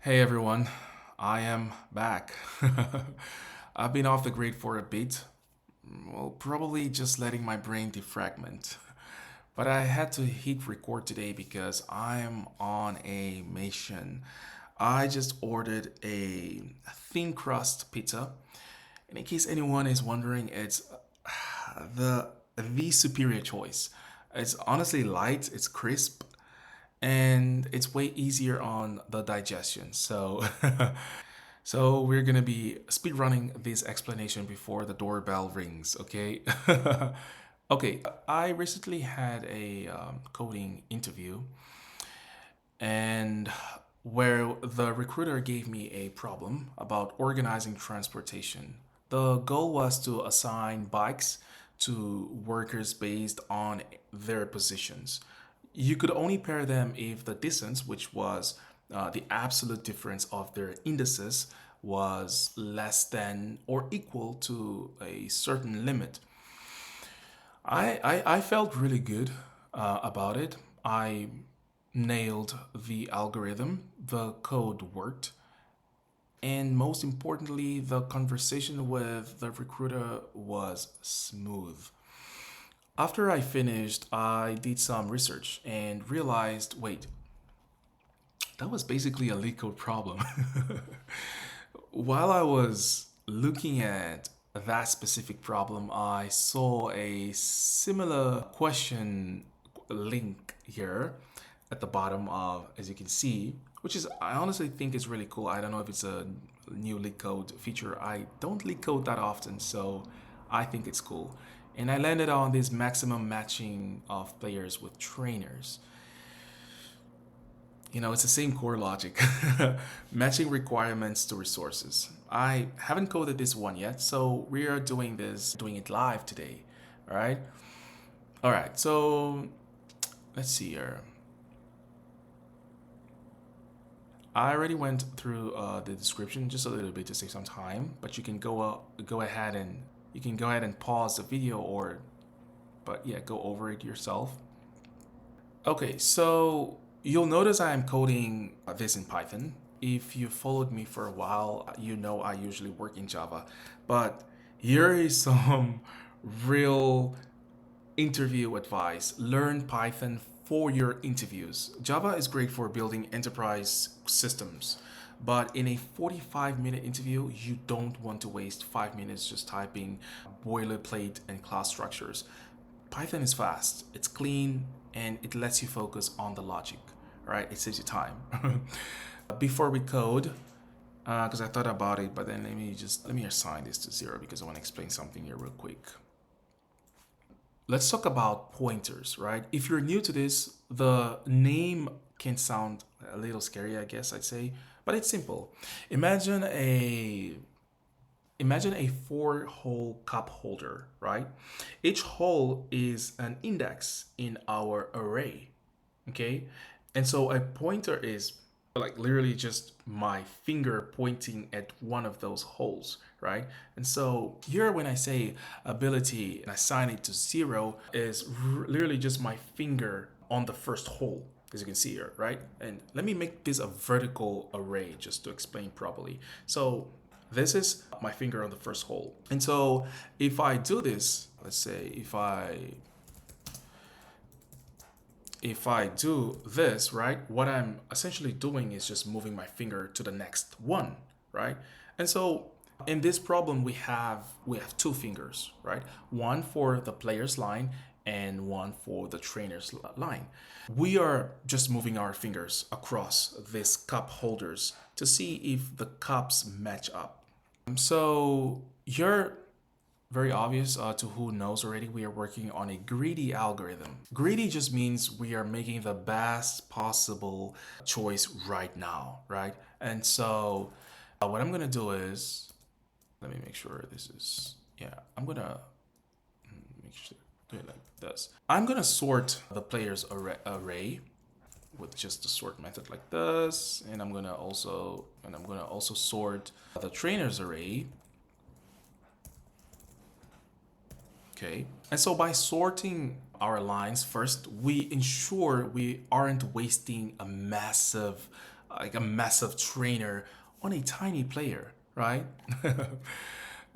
Hey everyone, I am back. I've been off the grid for a bit, well, probably just letting my brain defragment. But I had to hit record today because I am on a mission. I just ordered a thin crust pizza. And in case anyone is wondering, it's the superior choice. It's honestly light, it's crisp, and it's way easier on the digestion. So, so we're gonna be speed running this explanation before the doorbell rings. Okay. Okay. I recently had a coding interview, and where the recruiter gave me a problem about organizing transportation. The goal was to assign bikes to workers based on their positions. You could only pair them if the distance, which was the absolute difference of their indices, was less than or equal to a certain limit. I felt really good about it. I nailed the algorithm, the code worked, and most importantly, the conversation with the recruiter was smooth. After I finished, I did some research and realized wait, that was basically a leak code problem. While I was looking at that specific problem, I saw a similar question link here at the bottom of, as you can see, which is, I honestly think is really cool. I don't know if it's a new leak code feature. I don't leak code that often, so I think it's cool. And I landed on this maximum matching of players with trainers. It's the same core logic. Matching requirements to resources. I haven't coded this one yet, so we are doing it live today. All right. All right. So let's see here. I already went through the description just a little bit to save some time, but you can go ahead and pause the video but yeah, go over it yourself. Okay, so you'll notice I am coding this in Python. If you followed me for a while, you know I usually work in Java. But here is some real interview advice. Learn Python for your interviews. Java is great for building enterprise systems, but in a 45-minute interview, you don't want to waste 5 minutes just typing boilerplate and class structures. Python is fast, it's clean, and it lets you focus on the logic. All right, it saves you time. Before we code, because I thought about it, but then let me assign this to 0 because I want to explain something here real quick. Let's talk about pointers, right? If you're new to this, the name can sound a little scary, I guess I'd say, but it's simple. Imagine a Imagine a four-hole cup holder, right? Each hole is an index in our array, okay? And so a pointer is like literally just my finger pointing at one of those holes, right? And so here when I say ability and assign it to 0 is literally just my finger on the first hole, as you can see here, right? And let me make this a vertical array just to explain properly. So this is my finger on the first hole. And so if I do this, let's say if I do this, right, what I'm essentially doing is just moving my finger to the next one, right? And so in this problem, we have two fingers, right? One for the player's line and one for the trainer's line. We are just moving our fingers across these cup holders to see if the cups match up. So you're very obvious to who knows already, we are working on a greedy algorithm. Greedy just means we are making the best possible choice right now, right? And so what I'm gonna do is, let me make sure this is, yeah, I'm gonna make sure do it like this. I'm gonna sort the player's array with just the sort method like this, and I'm gonna also sort the trainer's array. Okay. And so by sorting our lines first, we ensure we aren't wasting a massive like a massive trainer on a tiny player, right?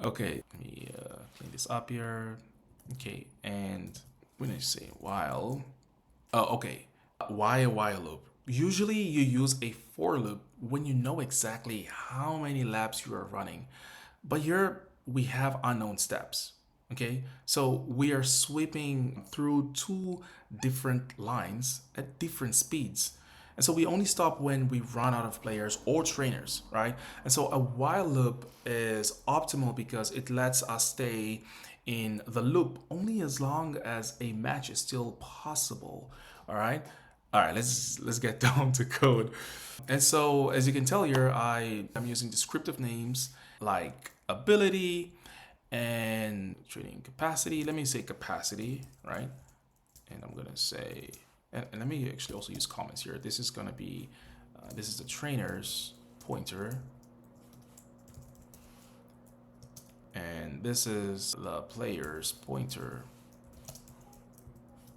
Okay, let me clean this up here. Okay, and we're gonna say while. Oh, okay. Why a while loop? Usually you use a for loop when you know exactly how many laps you are running. But here we have unknown steps. Okay, so we are sweeping through two different lines at different speeds. And so we only stop when we run out of players or trainers, right? And so a while loop is optimal because it lets us stay in the loop only as long as a match is still possible. All right. All right, let's get down to code. And so as you can tell here, I'm using descriptive names like ability and training capacity. Let me say capacity, right? And I'm gonna say, and let me actually also use comments here. This is gonna be, this is the trainer's pointer. And this is the player's pointer.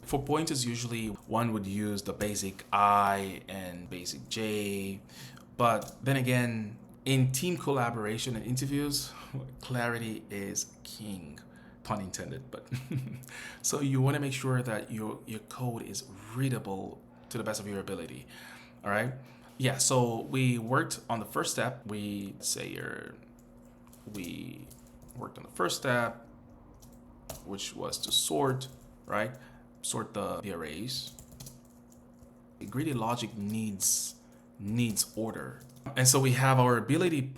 For pointers, usually one would use the basic I and basic J. But then again, in team collaboration and interviews, clarity is king, pun intended. But so you want to make sure that your code is readable to the best of your ability. All right. Yeah. So we worked on the first step. We worked on the first step, which was to sort, right? Sort the arrays. Greedy logic needs order. And so we have our ability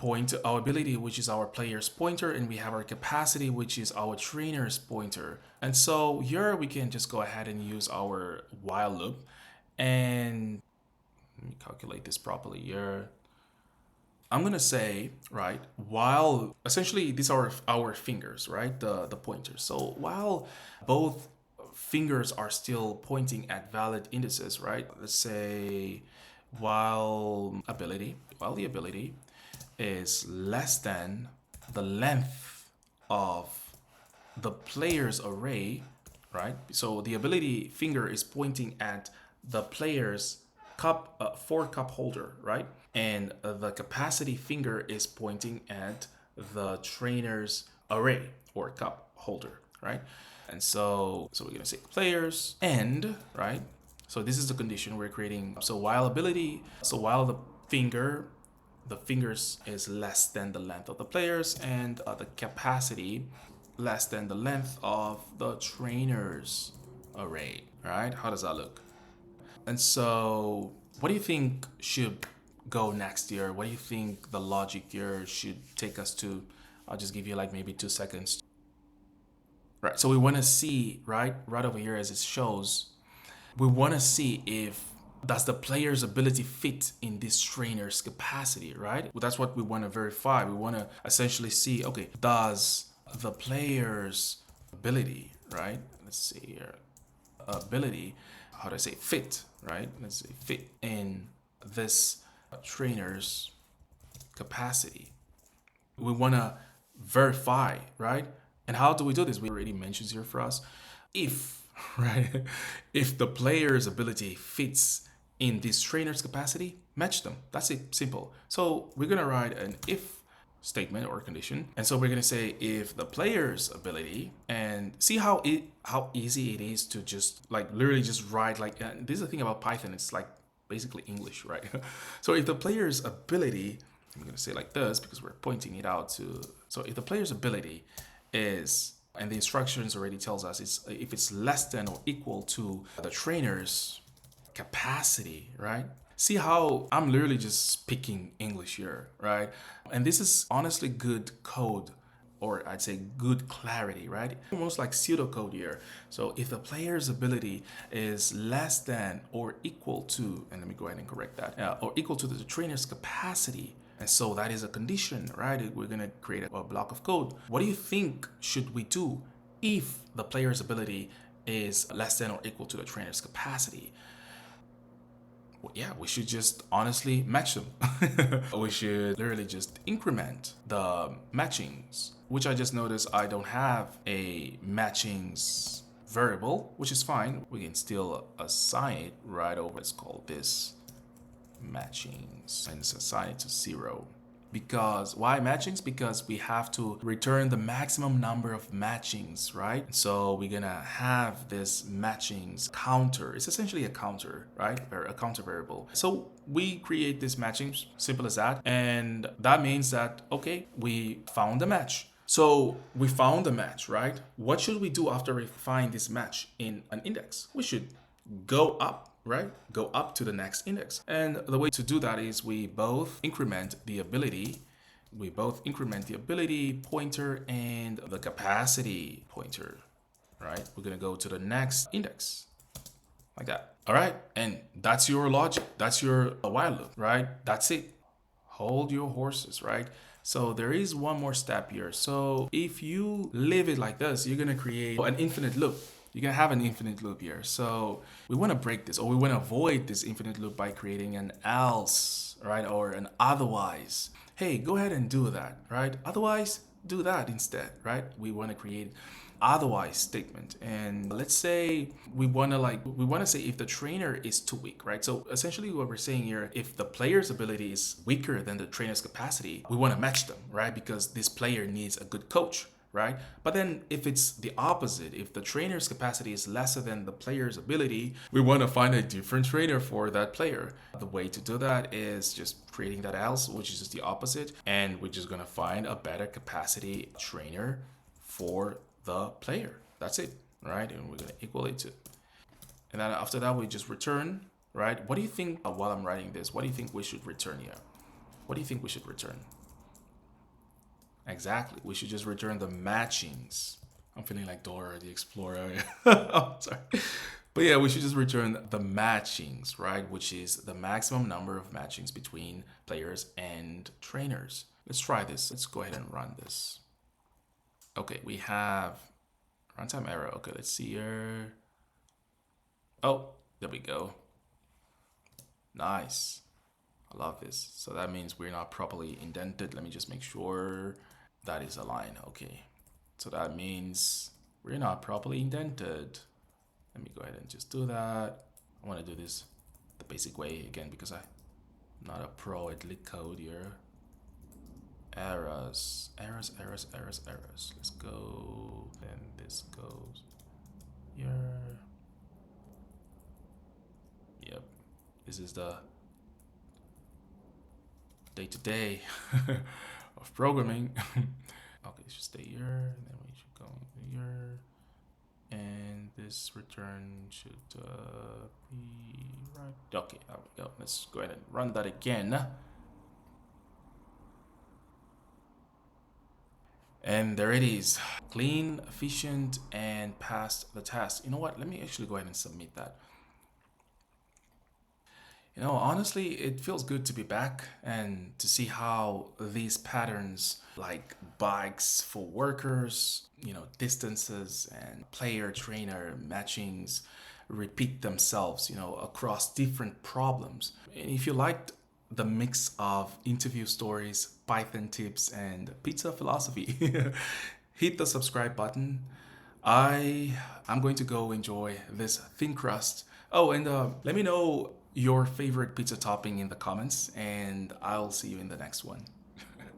which is our player's pointer, and we have our capacity, which is our trainer's pointer. And so here we can just go ahead and use our while loop. And let me calculate this properly here. I'm gonna say, right, while essentially these are our fingers, right? The pointers. So while both fingers are still pointing at valid indices, right? Let's say while the ability is less than the length of the player's array, right? So the ability finger is pointing at the player's four cup holder, right? And the capacity finger is pointing at the trainer's array or cup holder, right? And so we're gonna say players and, right? So this is the condition we're creating. So while the fingers is less than the length of the players, and the capacity less than the length of the trainer's array, right? How does that look? And so what do you think should go next year? What do you think the logic here should take us to? I'll just give you like maybe 2 seconds. Right, so we want to see, right over here as it shows, we want to see if does the player's ability fit in this trainer's capacity, right? Well, that's what we want to verify. We want to essentially see, okay, does the player's ability, right? Let's see here, ability, how do I say fit, right? Let's say fit in this trainer's capacity. We want to verify, right? And how do we do this? We already mentioned here for us. If, right, if the player's ability fits in this trainer's capacity, match them. That's it, simple. So we're gonna write an if statement or condition. And so we're gonna say if the player's ability, and see how easy it is to just like literally just write like, this is the thing about Python, it's like basically English, right? So if the player's ability, I'm gonna say like this because we're pointing it out to, so if the player's ability is, and the instructions already tells us it's if it's less than or equal to the trainer's capacity, right? See how I'm literally just speaking English here, right? And this is honestly good code, or I'd say good clarity, right? Almost like pseudocode here. So if the player's ability is less than or equal to, and let me go ahead and correct that, or equal to the trainer's capacity, and so that is a condition, right? We're gonna create a block of code. What do you think should we do if the player's ability is less than or equal to the trainer's capacity? Well, yeah, we should just honestly match them. We should literally just increment the matchings, which I just noticed I don't have a matchings variable, which is fine. We can still assign it right over. Let's call this matchings and assign it to 0. Because why matchings? Because we have to return the maximum number of matchings, right? So we're gonna have this matchings counter. It's essentially a counter, right? Or a counter variable. So we create this matchings, simple as that. And that means that, okay, we found a match. So we found a match, right? What should we do after we find this match in an index? We should go up, right? Go up to the next index. And the way to do that is we both increment the ability. We both increment the ability pointer and the capacity pointer, right? We're gonna go to the next index like that. All right, and that's your logic. That's your while loop, right? That's it. Hold your horses, right? So there is one more step here. So if you leave it like this, you're gonna create an infinite loop. You're gonna have an infinite loop here. So we wanna break this, or we wanna avoid this infinite loop by creating an else, right? Or an otherwise. Hey, go ahead and do that, right? Otherwise, do that instead, right? We wanna create otherwise statement, and let's say we want to say if the trainer is too weak, right? So essentially what we're saying here, if the player's ability is weaker than the trainer's capacity, we want to match them, right? Because this player needs a good coach, right? But then if it's the opposite, if the trainer's capacity is lesser than the player's ability, we want to find a different trainer for that player. The way to do that is just creating that else, which is just the opposite, and we're just going to find a better capacity trainer for the player. That's it, right? And we're gonna equal it to, and then after that we just return, right? What do you think, while I'm writing this, what do you think we should return here? What do you think we should return? Exactly, we should just return the matchings. I'm feeling like Dora the Explorer. Oh, sorry. But yeah, we should just return the matchings, right? Which is the maximum number of matchings between players and trainers. Let's try this. Let's go ahead and run this. Okay, we have runtime error. Okay, let's see here. Oh, there we go. Nice. I love this. So that means we're not properly indented. Let me just make sure that is aligned. Okay. So that means we're not properly indented. Let me go ahead and just do that. I want to do this the basic way again because I'm not a pro at LeetCode here. Errors. Let's go. Then this goes here. Yep. This is the day-to-day of programming. Okay, it should stay here. And then we should go here. And this return should be right. Okay, there we go. Let's go ahead and run that again. And there it is. Clean, efficient, and passed the test. You know what? Let me actually go ahead and submit that. You know, honestly, it feels good to be back and to see how these patterns like bikes for workers, you know, distances and player trainer matchings repeat themselves, you know, across different problems. And if you liked the mix of interview stories, Python tips, and pizza philosophy, hit the subscribe button. I'm going to go enjoy this thin crust. Oh, and let me know your favorite pizza topping in the comments, and I'll see you in the next one.